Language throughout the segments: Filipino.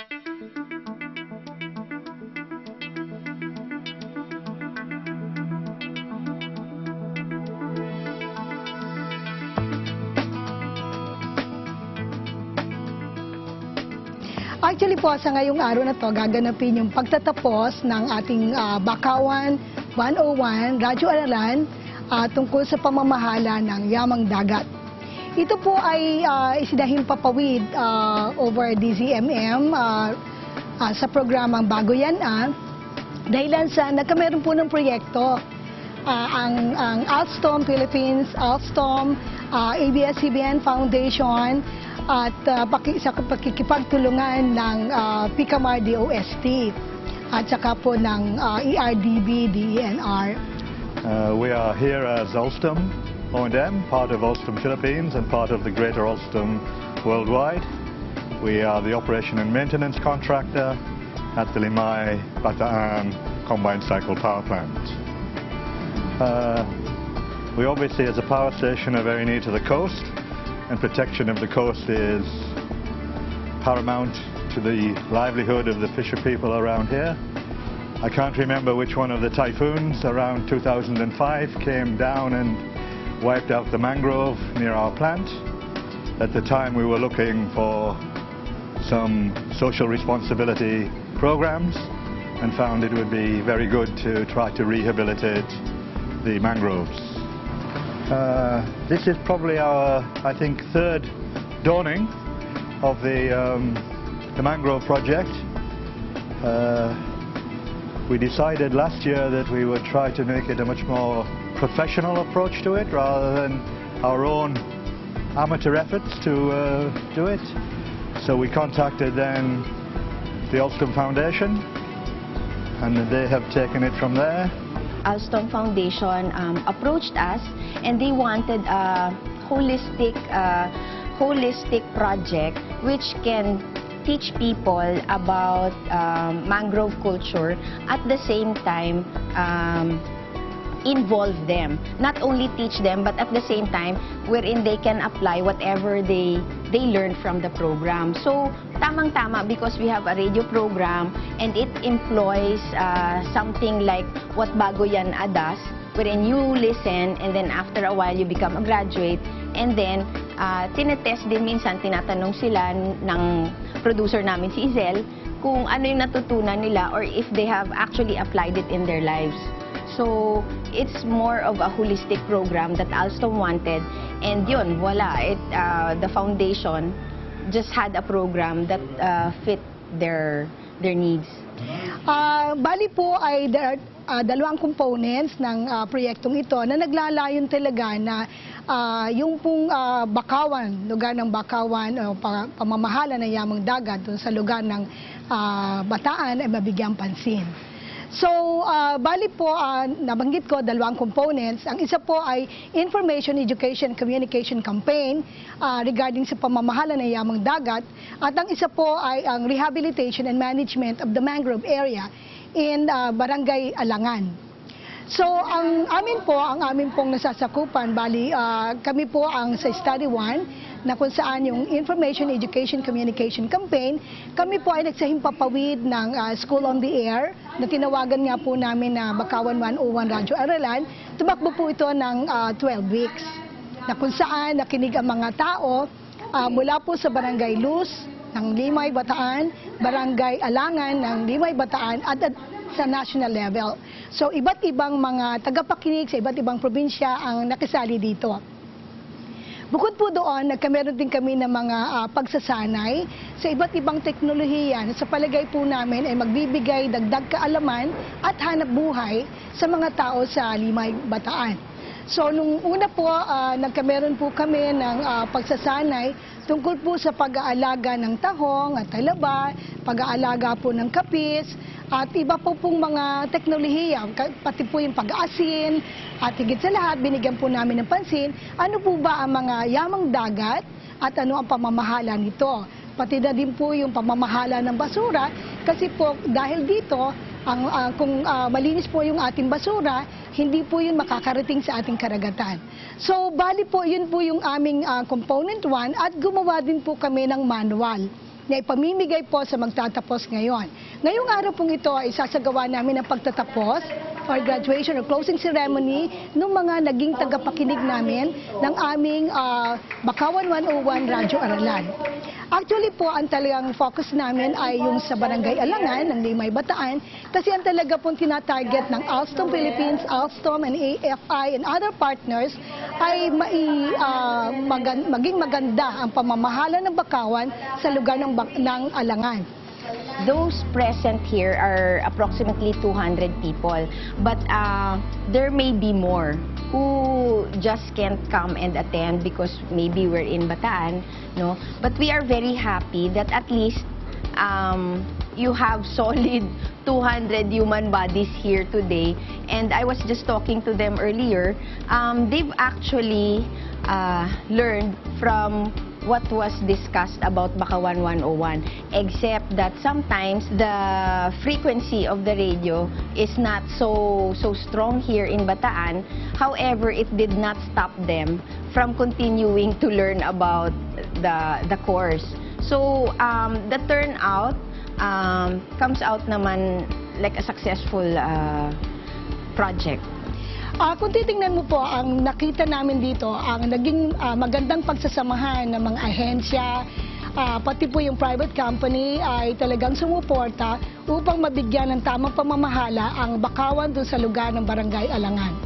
Actually po, sa ngayong araw na to, gaganapin yung pagtatapos ng ating Bakawan 101 Radyo-Aralan tungkol sa pamamahala ng yamang dagat. Ito po ay isinahing papawid over DZMM sa programang Bago Yan dahilan sa nagkameron po ng proyekto ang Alstom Philippines, Alstom, ABS-CBN Foundation, at sa pakikipagtulungan ng PICAMAR DOST at saka po ng ERDB, DENR. We are here as Alstom O&M, part of Alstom Philippines and part of the greater Alstom worldwide. We are the operation and maintenance contractor at the Limay Bataan Combined Cycle Power Plant. We obviously, as a power station, are very near to the coast, and protection of the coast is paramount to the livelihood of the fisher people around here. I can't remember which one of the typhoons around 2005 came down and wiped out the mangrove near our plant. At the time we were looking for some social responsibility programs and found it would be very good to try to rehabilitate the mangroves. This is probably our, I think, third dawning of the mangrove project. We decided last year that we would try to make it a much more professional approach to it rather than our own amateur efforts to do it. So we contacted then the Alstom Foundation, and they have taken it from there. Alstom Foundation approached us, and they wanted a holistic project which can teach people about mangrove culture, at the same time involve them. Not only teach them, but at the same time wherein they can apply whatever they learn from the program. So tamang-tama, because we have a radio program and it employs something like what Bago Yan does, wherein you listen and then after a while you become a graduate, and then tinetest din minsan, tinatanong sila ng producer namin si Izel kung ano yung natutunan nila or if they have actually applied it in their lives. So it's more of a holistic program that Alstom wanted, and yun, voila, the foundation just had a program that fit their needs. Bali po ay dalawang components ng proyektong ito na naglalayon talaga na yung pong Bakawan, lugar ng Bakawan, pamamahala ng yamang dagat dun sa lugar ng Bataan ay mabigyang pansin. So, bali po, nabanggit ko, dalawang components. Ang isa po ay Information, Education, Communication Campaign regarding sa pamamahala ng yamang dagat. At ang isa po ay ang Rehabilitation and Management of the Mangrove Area in Barangay Alangan. So, ang amin pong nasasakupan, bali, kami po ang sa Study 1, na kung saan yung Information, Education, Communication Campaign, kami po ay nagsahimpapawid ng School on the Air, na tinawagan nga po namin na Bakawan 101 Radyo-Aralan. Tumakbo po ito ng 12 weeks, na kung saan nakinig ang mga tao mula po sa Barangay Luz ng Limay, Bataan, Barangay Alangan ng Limay, Bataan, at sa national level. So, iba't ibang mga tagapakinig sa iba't ibang probinsya ang nakisali dito. Bukod po doon, nagkameron din kami ng mga pagsasanay sa iba't ibang teknolohiya na sa palagay po namin ay magbibigay dagdag kaalaman at hanap buhay sa mga tao sa Limay, Bataan. So, nung una po, nagkameron po kami ng pagsasanay tungkol po sa pag-aalaga ng tahong at talaba, pag-aalaga po ng kapis, at iba po pong mga teknolohiya, pati po yung pag-aasin, at higit sa lahat, binigyan po namin ng pansin, ano po ba ang mga yamang dagat at ano ang pamamahala nito. Pati na din po yung pamamahala ng basura, kasi po dahil dito, kung malinis po yung ating basura, hindi po yun makakarating sa ating karagatan. So, bali po, yun po yung aming component 1 at gumawa din po kami ng manual na ipamimigay po sa magtatapos ngayon. Ngayong araw pong ito ay isasagawa namin ang pagtatapos or graduation or closing ceremony ng mga naging tagapakinig namin ng aming Bakawan 101 Radyo Aralan. Actually po, ang talagang focus namin ay yung sa Barangay Alangan ng Limay Bataan kasi ang talaga pong tinatarget ng Alstom Philippines, Alstom and AFI and other partners ay maging maganda ang pamamahala ng Bakawan sa lugar ng Alangan. Those present here are approximately 200 people, but there may be more who just can't come and attend because maybe we're in Bataan, no? But we are very happy that at least you have solid 200 human bodies here today. And I was just talking to them earlier. They've actually learned from what was discussed about Bakawan 101, except that sometimes the frequency of the radio is not so strong here in Bataan. However, it did not stop them from continuing to learn about the course. So the turnout comes out naman like a successful project. Kung titingnan mo po, ang nakita namin dito, ang naging magandang pagsasamahan ng mga ahensya, pati po yung private company ay talagang sumuporta upang mabigyan ng tamang pamamahala ang Bakawan doon sa lugar ng Barangay Alangan.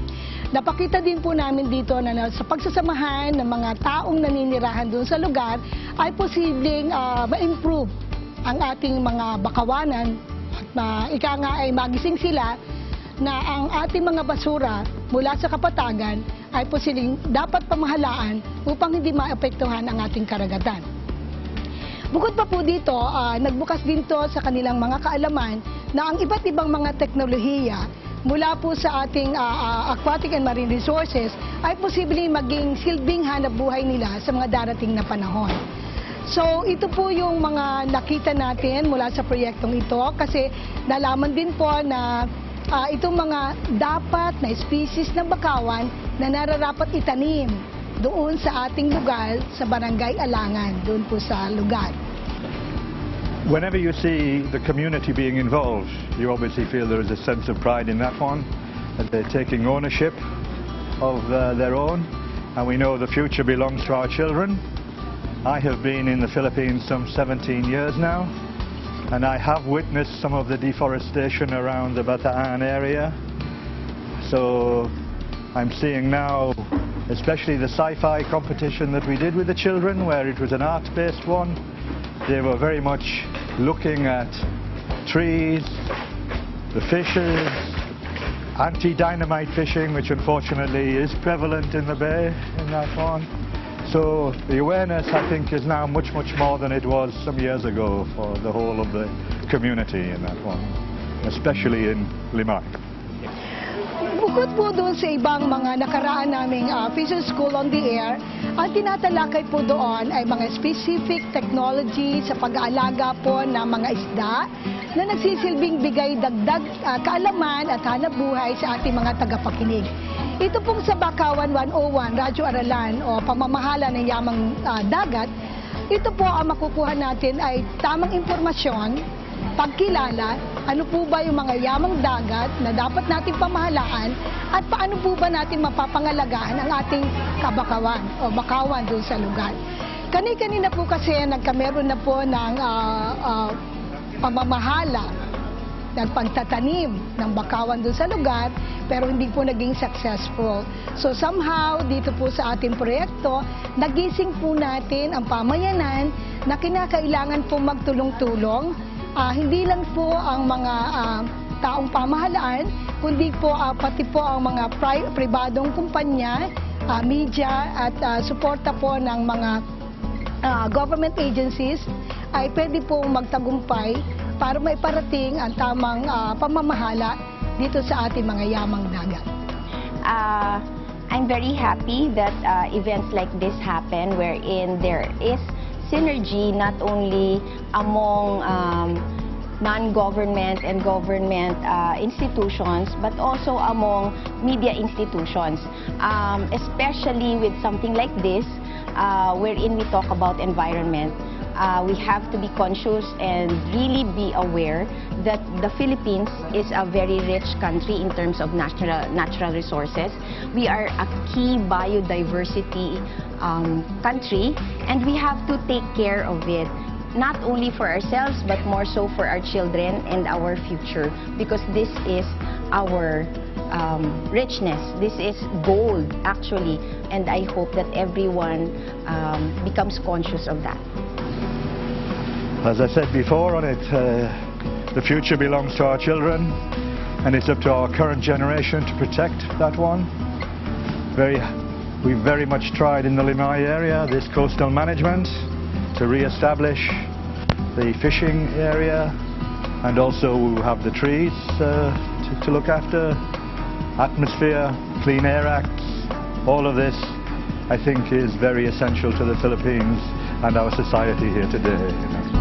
Napakita din po namin dito na sa pagsasamahan ng mga taong naninirahan doon sa lugar ay posibleng ma-improve ang ating mga Bakawanan at ika nga ay magising sila na ang ating mga basura mula sa kapatagan ay posibleng dapat pamahalaan upang hindi maapektuhan ang ating karagatan. Bukod pa po dito, nagbukas din to sa kanilang mga kaalaman na ang iba't ibang mga teknolohiya mula po sa ating aquatic and marine resources ay posibleng maging silbing hanap buhay nila sa mga darating na panahon. So ito po yung mga nakita natin mula sa proyektong ito kasi nalaman din po na itong mga dapat na species ng bakawan na nararapat itanim doon sa ating lugar sa Barangay Alangan, doon po sa lugar. Whenever you see the community being involved, you obviously feel there is a sense of pride in that one, that they're taking ownership of their own, and we know the future belongs to our children. I have been in the Philippines some 17 years now, and I have witnessed some of the deforestation around the Bataan area. So I'm seeing now, especially the sci-fi competition that we did with the children, where it was an art-based one. They were very much looking at trees, the fishes, anti-dynamite fishing, which unfortunately is prevalent in the bay in that one. So the awareness, I think, is now much, much more than it was some years ago for the whole of the community in that one, especially in Limay. Bukod po doon sa ibang mga nakaraan naming Fisher School on the Air, ang tinatalakay po doon ay mga specific technology sa pag-aalaga po ng mga isda na nagsisilbing bigay dagdag kaalaman at hanap buhay sa ating mga tagapakinig. Ito pong sa Bakawan 101, Radyo Aralan o pamamahala ng yamang dagat, ito po ang makukuha natin ay tamang impormasyon, pagkilala, ano po ba yung mga yamang dagat na dapat nating pamahalaan at paano po ba natin mapapangalagahan ang ating kabakawan o bakawan doon sa lugar. Kanina po kasi nagkameron na po ng pamamahala ng pagtatanim ng bakawan doon sa lugar pero hindi po naging successful. So somehow dito po sa ating proyekto, nagising po natin ang pamayanan na kinakailangan po magtulong-tulong. Hindi lang po ang mga taong pamahalaan, kundi po pati po ang mga pribadong kumpanya, media at suporta po ng mga government agencies ay pwede po magtagumpay para maiparating ang tamang pamamahala dito sa ating mga yamang dagat. I'm very happy that events like this happen wherein there is synergy not only among non-government and government institutions but also among media institutions, especially with something like this wherein we talk about environment. we have to be conscious and really be aware that the Philippines is a very rich country in terms of natural resources. We are a key biodiversity country, and we have to take care of it, not only for ourselves but more so for our children and our future, because this is our richness. This is gold, actually, and I hope that everyone becomes conscious of that. As I said before on it, the future belongs to our children, and it's up to our current generation to protect that one. We've very much tried in the Limay area, this coastal management, to re-establish the fishing area, and also have the trees to look after, atmosphere, Clean Air Acts. All of this, I think, is very essential to the Philippines and our society here today.